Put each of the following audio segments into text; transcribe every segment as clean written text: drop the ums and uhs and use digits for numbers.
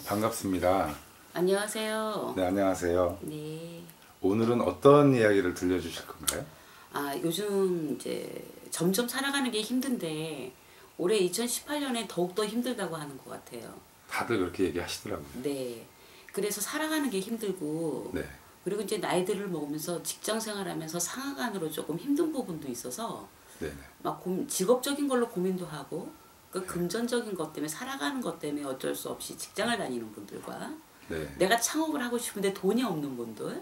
반갑습니다. 안녕하세요. 네, 안녕하세요. 네. 오늘은 어떤 이야기를 들려주실 건가요? 요즘 이제 점점 살아가는 게 힘든데 올해 2018년에 더욱더 힘들다고 하는 것 같아요. 다들 그렇게 얘기하시더라고요. 네. 그래서 살아가는 게 힘들고 네, 그리고 이제 나이들을 먹으면서 직장 생활하면서 상하간으로 조금 힘든 부분도 있어서 네, 막 직업적인 걸로 고민도 하고 그 금전적인 것 때문에 살아가는 것 때문에 어쩔 수 없이 직장을 다니는 분들과 네. 내가 창업을 하고 싶은데 돈이 없는 분들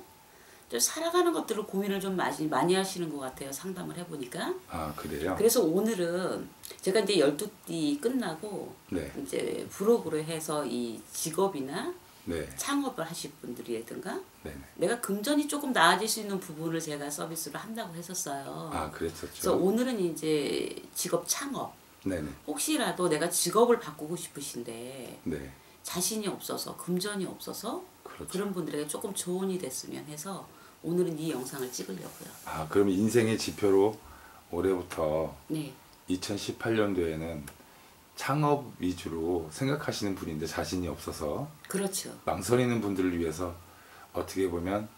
좀 살아가는 것들을 고민을 좀 많이 하시는 것 같아요. 상담을 해보니까. 아, 그래요? 그래서 오늘은 제가 이제 12띠 끝나고 네, 이제 브로그로 해서 이 직업이나 네, 창업을 하실 분들이라든가 네. 내가 금전이 조금 나아질 수 있는 부분을 제가 서비스로 한다고 했었어요. 아, 그래서 그랬었죠. 오늘은 이제 직업 창업. 네네, 혹시라도 내가 직업을 바꾸고 싶으신데 네, 자신이 없어서 금전이 없어서 그렇죠. 그런 분들에게 조금 조언이 됐으면 해서 오늘은 이 영상을 찍으려고요. 아, 그럼 인생의 지표로 올해부터 네. 2018년도에는 창업 위주로 생각하시는 분인데 자신이 없어서 그렇죠. 망설이는 분들을 위해서 어떻게 보면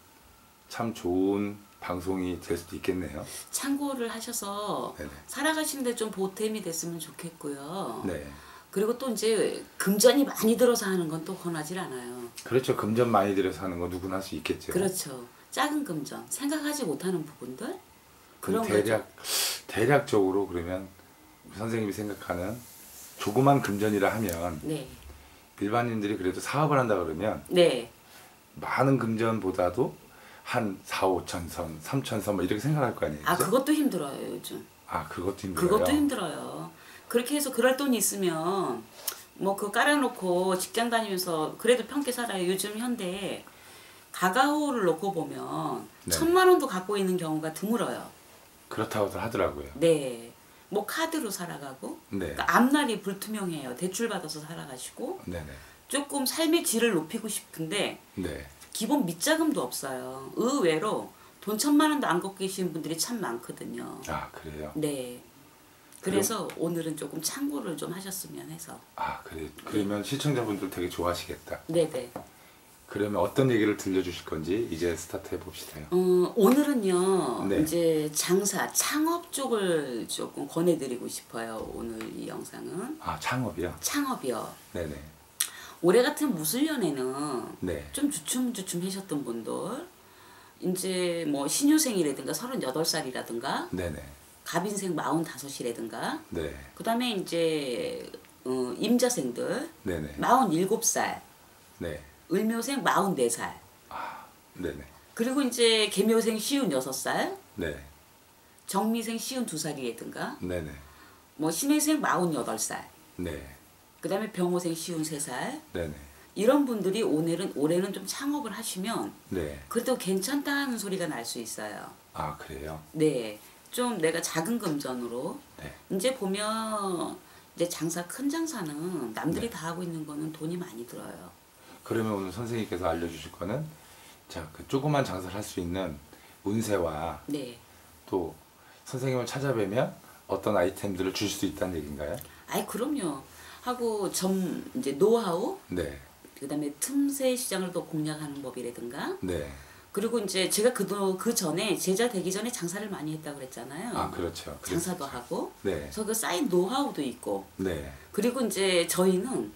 참 좋은 방송이 될 수도 있겠네요. 참고를 하셔서 네네. 살아가시는데 좀 보탬이 됐으면 좋겠고요. 네. 그리고 또 이제 금전이 많이 들어서 하는 건 또 권하질 않아요. 그렇죠. 금전 많이 들여서 하는 거 누구나 할 수 있겠죠. 그렇죠. 작은 금전, 생각하지 못하는 부분들 그럼 그런 거죠. 대략적으로 그러면 선생님이 생각하는 조그만 금전이라 하면 네. 일반인들이 그래도 사업을 한다 그러면 네. 많은 금전보다도 한 4, 5천 선, 3천 선 뭐 이렇게 생각할 거 아니에요. 그죠? 그것도 힘들어요, 요즘. 그것도 힘들어요. 그것도 힘들어요. 그렇게 해서 그럴 돈이 있으면 뭐 그거 깔아놓고 직장 다니면서 그래도 편하게 살아요. 요즘 현대에 가가호를 놓고 보면 네. 1,000만 원도 갖고 있는 경우가 드물어요. 그렇다고들 하더라고요. 네. 뭐 카드로 살아가고 네. 그러니까 앞날이 불투명해요. 대출 받아서 살아가시고 네네. 조금 삶의 질을 높이고 싶은데 네. 기본 밑자금도 없어요. 의외로 돈 1,000만 원도 안 갖고 계시는 분들이 참 많거든요. 아, 그래요? 네. 그래서 오늘은 조금 참고를 좀 하셨으면 해서. 그래. 그러면 시청자분들 되게 좋아하시겠다. 네네. 그러면 어떤 얘기를 들려주실 건지 이제 스타트 해봅시다요. 오늘은요, 네. 이제 장사, 창업 쪽을 조금 권해드리고 싶어요. 오늘 이 영상은. 창업이요? 창업이요. 네네. 올해 같은 무술년에는 네. 좀 주춤주춤하셨던 분들, 이제 뭐 신유생이라든가 38살이라든가, 네네. 갑인생 45이라든가, 네. 그 다음에 이제 임자생들 네네. 47살, 네. 을묘생 44살, 네네. 그리고 이제 계묘생 56살, 네. 정미생 52살이라든가, 네네. 뭐 신해생 48살, 네. 그 다음에 병호생 53살, 네네. 이런 분들이 올해는 좀 창업을 하시면 네. 그래도 괜찮다는 소리가 날 수 있어요. 그래요? 네. 좀 내가 작은 금전으로 네. 이제 보면 이제 큰 장사는 남들이 네. 다 하고 있는 거는 돈이 많이 들어요. 그러면 오늘 선생님께서 알려주실 거는 그 조그만 장사를 할 수 있는 운세와 네. 또 선생님을 찾아뵈면 어떤 아이템들을 줄 수 있다는 얘기인가요? 그럼요. 하고 이제 노하우, 네. 그다음에 틈새 시장을 더 공략하는 법이라든가, 네. 그리고 이제 제가 그 전에 제자 되기 전에 장사를 많이 했다고 그랬잖아요. 그렇죠. 장사도 하고. 네. 그래서 그 쌓인 노하우도 있고. 네. 그리고 이제 저희는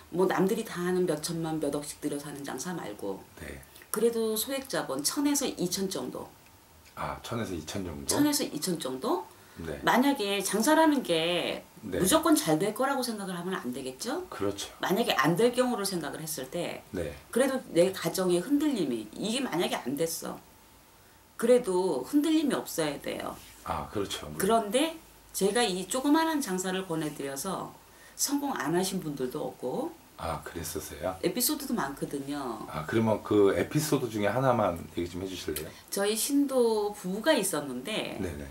뭐 남들이 다 하는 몇 천만 몇 억씩 들여서 하는 장사 말고 네. 그래도 소액 자본 1,000에서 2천 정도. 1,000에서 2천 정도? 1,000에서 2천 정도? 네. 만약에 장사라는 게 네. 무조건 잘 될 거라고 생각을 하면 안 되겠죠? 그렇죠. 만약에 안 될 경우를 생각을 했을 때 네. 그래도 내 가정의 흔들림이 이게 만약에 안 됐어. 그래도 흔들림이 없어야 돼요. 그렇죠. 그런데 제가 이 조그마한 장사를 권해드려서 성공 안 하신 분들도 없고 그랬었어요? 에피소드도 많거든요. 그러면 그 에피소드 중에 하나만 얘기 좀 해주실래요? 저희 신도 부부가 있었는데 네네.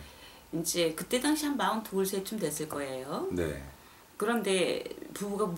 이제 그때 당시 한 42쯤 됐을 거예요. 네. 그런데 부부가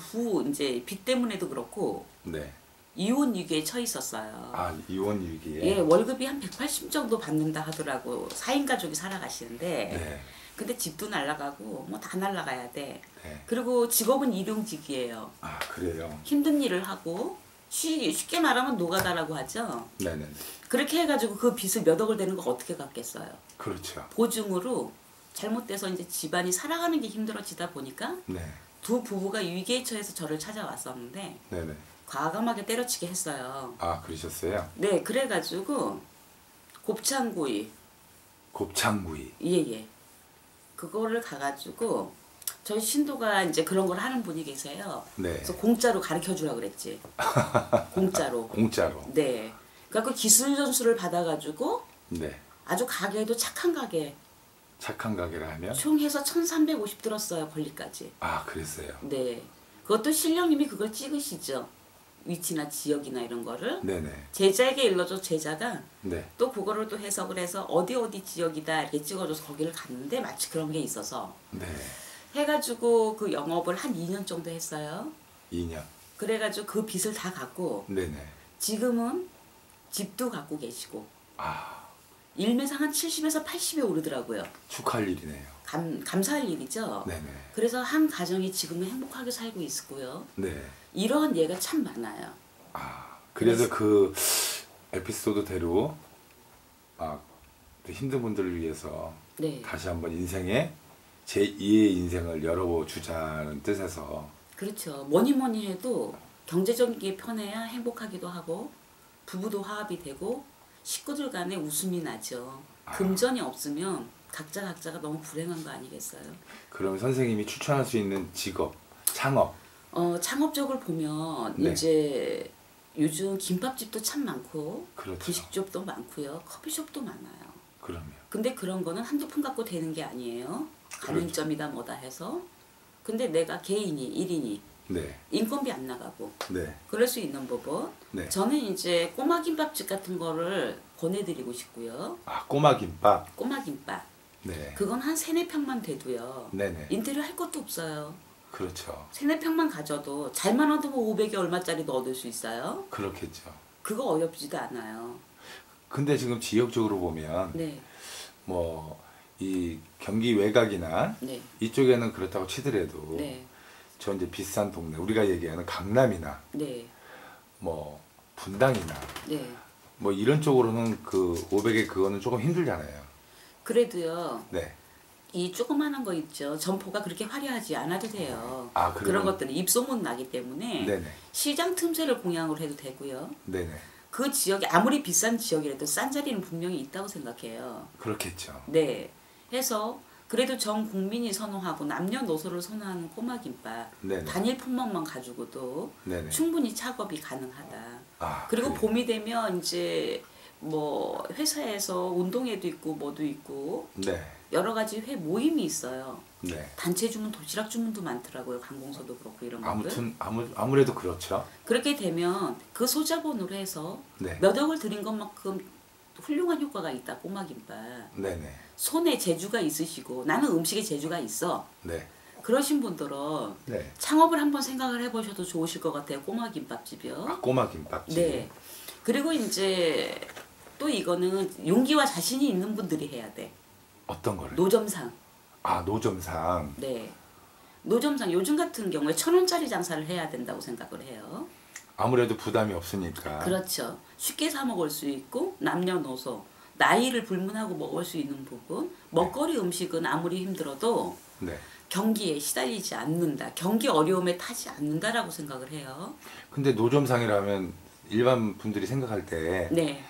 이제 빚 때문에도 그렇고 네. 이혼 위기에 처해 있었어요. 이혼 위기에? 예, 월급이 한 180 정도 받는다 하더라고. 4인 가족이 살아가시는데 네. 근데 집도 날아가고 뭐 다 날아가야 돼. 네. 그리고 직업은 일용직이에요. 아, 그래요. 힘든 일을 하고 쉽게 말하면 노가다라고 하죠. 네네. 그렇게 해가지고 그 빚을 몇 억을 내는 거 어떻게 갚겠어요. 그렇죠. 보증으로 잘못돼서 이제 집안이 살아가는 게 힘들어지다 보니까 네. 두 부부가 위기에 처해서 저를 찾아왔었는데 네네. 과감하게 때려치게 했어요. 아, 그러셨어요? 네, 그래가지고 곱창구이 곱창구이. 예예 그거를 가가지고 저희 신도가 이제 그런 걸 하는 분이 계세요. 네. 그래서 공짜로 가르쳐 주라 그랬지. 공짜로. 공짜로. 네. 그래갖고 기술 전수를 받아가지고 네. 아주 가게도 착한 가게 착한 가게라 하면? 총 해서 1,350 들었어요 권리까지. 아, 그랬어요. 네. 그것도 신령님이 그걸 찍으시죠. 위치나 지역이나 이런 거를 네네. 제자에게 일러줘 제자가 네. 또 그거를 또 해석을 해서 어디 지역이다 이렇게 찍어줘서 거기를 갔는데 마치 그런 게 있어서 네. 해가지고 그 영업을 한 2년 정도 했어요. 2년. 그래가지고 그 빚을 다 갚고 네네. 지금은 집도 갖고 계시고 아, 일매상 한 70에서 80에 오르더라고요. 축하할 일이네요. 감사할 일이죠. 네네. 그래서 한 가정이 지금은 행복하게 살고 있고요. 네. 이런 예가 참 많아요. 아, 그래서 그 에피소드대로 막 힘든 분들을 위해서 네. 다시 한번 인생에 제2의 인생을 열어주자는 뜻에서 그렇죠. 뭐니 해도 경제적인 게 편해야 행복하기도 하고 부부도 화합이 되고 식구들 간에 웃음이 나죠. 금전이 없으면 각자가 너무 불행한 거 아니겠어요? 그럼 선생님이 추천할 수 있는 직업, 창업. 창업적을 보면 네. 이제 요즘 김밥집도 참 많고 그렇죠. 분식집도 많고요. 커피숍도 많아요. 그럼요. 근데 그런 거는 한두 푼 갖고 되는 게 아니에요. 가맹점이다 뭐다 해서. 근데 내가 개인이 1인이 네. 인건비 안 나가고 네. 그럴 수 있는 부분. 네. 저는 이제 꼬마 김밥집 같은 거를 권해드리고 싶고요. 아, 꼬마 김밥. 꼬마 김밥. 네. 그건 한 3-4평만 돼도요. 네네. 인테리어 할 것도 없어요. 그렇죠. 3-4평만 가져도 잘만 얻으면 500에 얼마짜리도 얻을 수 있어요. 그렇겠죠. 그거 어렵지도 않아요. 근데 지금 지역적으로 보면 네. 뭐 이 경기 외곽이나 네. 이쪽에는 그렇다고 치더라도 네. 저 이제 비싼 동네 우리가 얘기하는 강남이나 네. 뭐 분당이나 네. 뭐 이런 쪽으로는 그 500에 그거는 조금 힘들잖아요. 그래도요. 네. 이 조그마한 거 있죠. 점포가 그렇게 화려하지 않아도 돼요. 아, 그런 것들은 입소문 나기 때문에 네네. 시장 틈새를 공략을 해도 되고요. 네네. 그 지역이 아무리 비싼 지역이라도 싼 자리는 분명히 있다고 생각해요. 그렇겠죠. 네. 해서 그래도 전 국민이 선호하고 남녀노소를 선호하는 꼬마김밥 네네. 단일 품목만 가지고도 네네. 충분히 작업이 가능하다. 아, 그리고 그래요. 봄이 되면 이제 뭐 회사에서 운동회도 있고 뭐도 있고 네. 여러 가지 회 모임이 있어요. 네. 단체 주문, 도시락 주문도 많더라고요. 관공서도 그렇고 이런 것들. 아무튼 아무래도 그렇죠. 그렇게 되면 그 소자본으로 해서 네. 몇 억을 들인 것만큼 훌륭한 효과가 있다. 꼬마김밥. 네네. 손에 재주가 있으시고 나는 음식에 재주가 있어. 네. 그러신 분들은 네. 창업을 한번 생각을 해보셔도 좋으실 것 같아요. 꼬마김밥집이요. 아, 꼬마 김밥집. 네. 그리고 이제 또 이거는 용기와 자신이 있는 분들이 해야 돼. 어떤 거를? 노점상. 아, 노점상. 네. 노점상 요즘 같은 경우에 1,000원짜리 장사를 해야 된다고 생각을 해요. 아무래도 부담이 없으니까. 그렇죠. 쉽게 사 먹을 수 있고 남녀노소 나이를 불문하고 먹을 수 있는 부분. 먹거리 음식은 아무리 힘들어도 네. 경기에 시달리지 않는다. 경기 어려움에 타지 않는다라고 생각을 해요. 근데 노점상이라면 일반 분들이 생각할 때 네.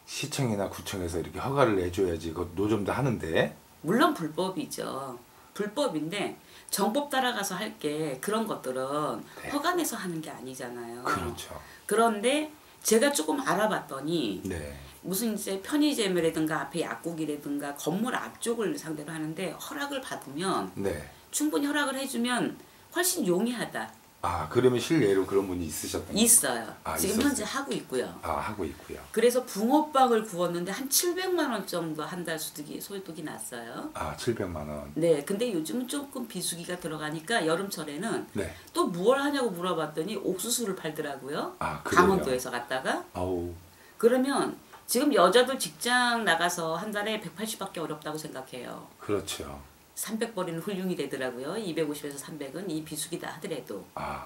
시청이나 구청에서 이렇게 허가를 내줘야지 그 노점도 하는데. 물론 불법이죠. 불법인데 정법 따라가서 할 게 그런 것들은 네. 허가 내서 하는 게 아니잖아요. 그렇죠. 그런데 제가 조금 알아봤더니 네. 무슨 이제 편의점이라든가 앞에 약국이라든가 건물 앞쪽을 상대로 하는데 허락을 받으면 네. 충분히 허락을 해주면 훨씬 용이하다. 아, 그러면 실례로 그런 분이 있으셨던 있어요. 아, 지금 있었어요. 현재 하고 있고요. 아, 하고 있고요. 그래서 붕어빵을 구웠는데 한 700만 원 정도 한 달 소득이 났어요. 아, 700만 원. 네, 근데 요즘은 조금 비수기가 들어가니까 여름철에는 네. 또 무얼 하냐고 물어봤더니 옥수수를 팔더라고요. 아, 그래요? 강원도에서 갔다가. 아우. 그러면 지금 여자들 직장 나가서 한 달에 180밖에 어렵다고 생각해요. 그렇죠. 300벌이는 훌륭히 되더라고요. 250에서 300은 이 비수기다 하더라도. 아,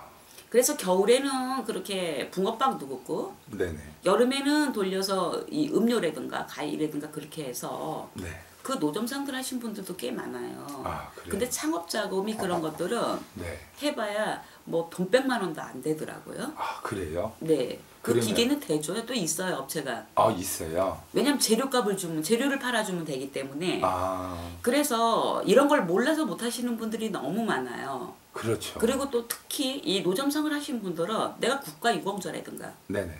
그래서 겨울에는 그렇게 붕어빵도 굽고 네네. 여름에는 돌려서 이 음료라든가 과일이라든가 그렇게 해서 네. 그 노점상들 하신 분들도 꽤 많아요. 아, 그래요? 근데 창업자금 및 그런 것들은 네. 해봐야 뭐 돈 100만 원도 안 되더라고요. 아, 그래요? 네. 그 그러면- 기계는 대줘요. 또 있어요, 업체가. 아, 있어요. 왜냐면 재료값을 주면 재료를 팔아주면 되기 때문에. 아, 그래서 이런 걸 몰라서 못 하시는 분들이 너무 많아요. 그렇죠. 그리고 또 특히 이 노점상을 하신 분들은 내가 국가 유공자라든가 네네.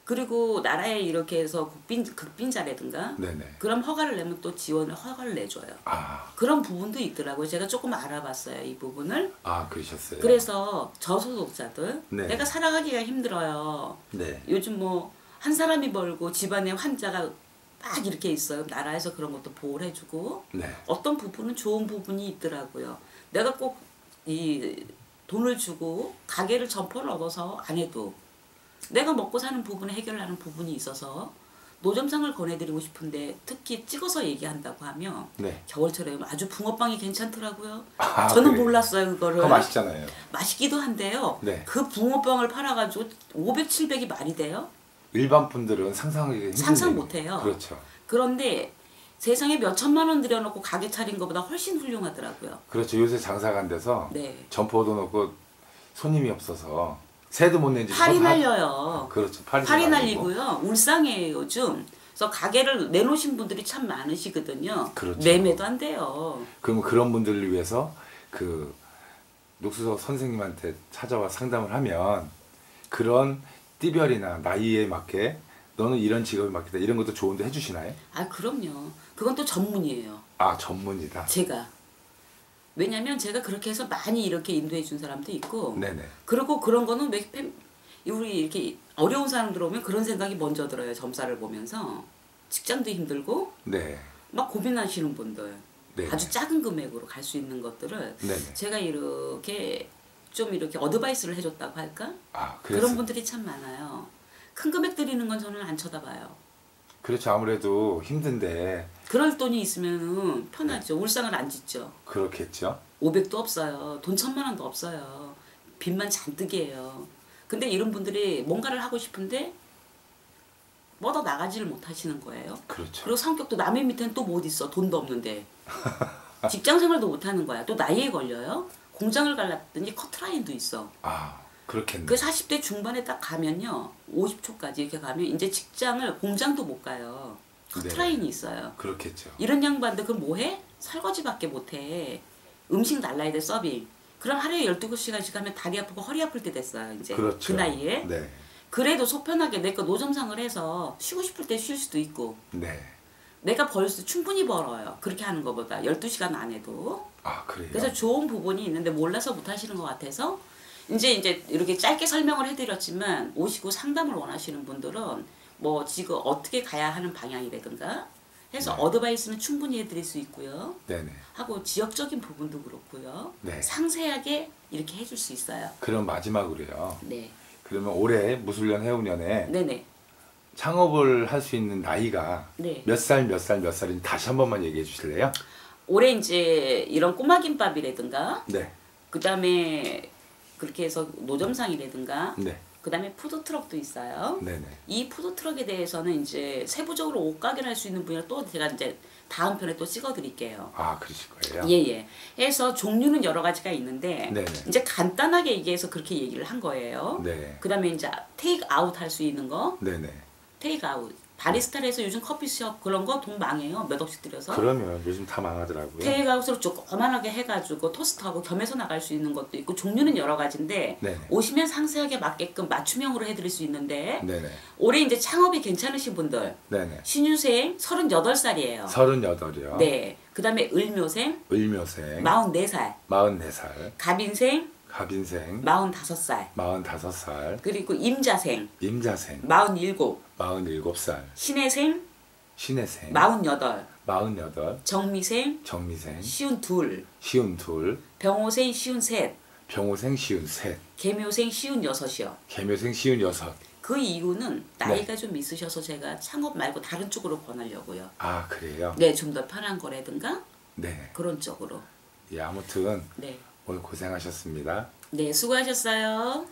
그리고 나라에 이렇게 해서 극빈자라든가 네네. 그럼 허가를 내면 또 허가를 내줘요. 아, 그런 부분도 있더라고요. 제가 조금 알아봤어요, 이 부분을. 아, 그러셨어요. 그래서 저소득자들 네. 내가 살아가기가 힘들어요. 네. 요즘 뭐 한 사람이 벌고 집안에 환자가 막 이렇게 있어요. 나라에서 그런 것도 보호를 해주고 네. 어떤 부분은 좋은 부분이 있더라고요. 내가 꼭 이 돈을 주고 가게를 점포를 얻어서 안 해도 내가 먹고 사는 부분에 해결하는 부분이 있어서 노점상을 권해드리고 싶은데 특히 찍어서 얘기한다고 하면 네. 겨울철에 아주 붕어빵이 괜찮더라고요. 아, 저는 그래요? 몰랐어요 그거를. 그거 맛있잖아요. 맛있기도 한데요. 네. 그 붕어빵을 팔아가지고 500, 700이 말이 돼요? 일반 분들은 상상하기 힘든 상상 얘기. 못해요. 그렇죠. 그런데 세상에 몇 천만 원 들여놓고 가게 차린 것보다 훨씬 훌륭하더라고요. 그렇죠. 요새 장사가 안 돼서 네. 점포도 놓고 손님이 없어서 새도 못 낸지 팔이 날려요. 그렇죠. 팔이 팔이 날리고. 날리고요. 울상이에요 요즘. 그래서 가게를 내놓으신 분들이 참 많으시거든요. 그렇죠. 매매도 안 돼요. 그러면 그런 분들을 위해서 그 녹수석 선생님한테 찾아와 상담을 하면 그런 띠별이나 나이에 맞게 너는 이런 직업에 맞겠다 이런 것도 조언도 해주시나요? 아 그럼요. 그건 또 전문이에요. 아, 전문이다. 제가. 왜냐면 제가 그렇게 해서 많이 이렇게 인도해 준 사람도 있고 네네. 그리고 그런 거는 우리 이렇게 어려운 사람들 오면 그런 생각이 먼저 들어요. 점사를 보면서. 직장도 힘들고 네. 막 고민하시는 분들. 네. 아주 작은 금액으로 갈 수 있는 것들을 네네. 제가 이렇게 좀 이렇게 어드바이스를 해줬다고 할까? 아, 그런 분들이 참 많아요. 큰 금액 드리는 건 저는 안 쳐다봐요. 그렇죠. 아무래도 힘든데 그럴 돈이 있으면 편하죠. 울상을 안 짓죠. 그렇겠죠. 500도 없어요. 돈 1000만 원도 없어요. 빚만 잔뜩이에요. 근데 이런 분들이 뭔가를 하고 싶은데 뻗어 나가지를 못하시는 거예요. 그렇죠. 그리고 성격도 남의 밑에는 또 못 있어. 돈도 없는데. 직장 생활도 못하는 거야. 또 나이에 걸려요. 공장을 갈랐더니 커트라인도 있어. 아, 그렇겠네. 그 40대 중반에 딱 가면요. 50초까지 이렇게 가면 이제 직장을 공장도 못 가요. 커트라인이 있어요. 그렇겠죠. 이런 양반들 그럼 뭐해? 설거지밖에 못해. 음식 날라야 돼 서빙. 그럼 하루에 12시간씩 하면 다리 아프고 허리 아플 때 됐어요. 이제 그렇죠. 그 나이에. 네. 그래도 속편하게 내거 노점상을 해서 쉬고 싶을 때 쉴 수도 있고 네. 내가 벌 수 충분히 벌어요. 그렇게 하는 것보다 12시간 안 해도. 아, 그래요? 그래서 좋은 부분이 있는데 몰라서 못 하시는 것 같아서 이제 이렇게 짧게 설명을 해드렸지만 오시고 상담을 원하시는 분들은 뭐 지금 어떻게 가야 하는 방향이라든가 해서 네. 어드바이스는 충분히 해드릴 수 있고요. 네네. 하고 지역적인 부분도 그렇고요. 네. 상세하게 이렇게 해줄 수 있어요. 그럼 마지막으로요. 네. 그러면 올해 무술년 해운년에 네네. 창업을 할 수 있는 나이가 네. 몇 살, 몇 살, 몇 살인지 다시 한 번만 얘기해 주실래요? 올해 이제 이런 꼬마 김밥이라든가 네. 그 다음에 그렇게 해서 노점상이라든가 네. 그 다음에 푸드트럭도 있어요. 네네. 이 푸드트럭에 대해서는 이제 세부적으로 옷가게를 할 수 있는 분야 또 제가 이제 다음 편에 또 찍어드릴게요. 아, 그러실 거예요? 예예. 해서 종류는 여러 가지가 있는데 네네. 이제 간단하게 얘기해서 그렇게 얘기를 한 거예요. 네. 그 다음에 이제 테이크 아웃 할 수 있는 거, 네네. 테이크 아웃. 바리스타를 해서 요즘 커피숍 그런 거 돈 망해요. 몇 억씩 들여서. 그러면 요즘 다 망하더라고요. 테이크아웃으로 조그만하게 해가지고 토스트하고 겸해서 나갈 수 있는 것도 있고 종류는 여러 가지인데 네네. 오시면 상세하게 맞게끔 맞춤형으로 해드릴 수 있는데 네네. 올해 이제 창업이 괜찮으신 분들 네네. 신유생 38살이에요. 38이요. 네. 그 다음에 을묘생 을묘생 44살 44살. 갑인생 갑인생 45살 45살. 그리고 임자생 임자생 47 47살. 신해생 신해생 48 48. 정미생 정미생 52 52. 병호생 53 병호생 53. 계묘생 56이요. 계묘생 56. 그 이유는 나이가 좀 있으셔서 제가 창업 말고 다른 쪽으로 권하려고요. 아, 그래요? 네, 좀 더 편한 거라든가 네. 그런 쪽으로. 예, 아무튼 네. 오늘 고생하셨습니다. 네, 수고하셨어요.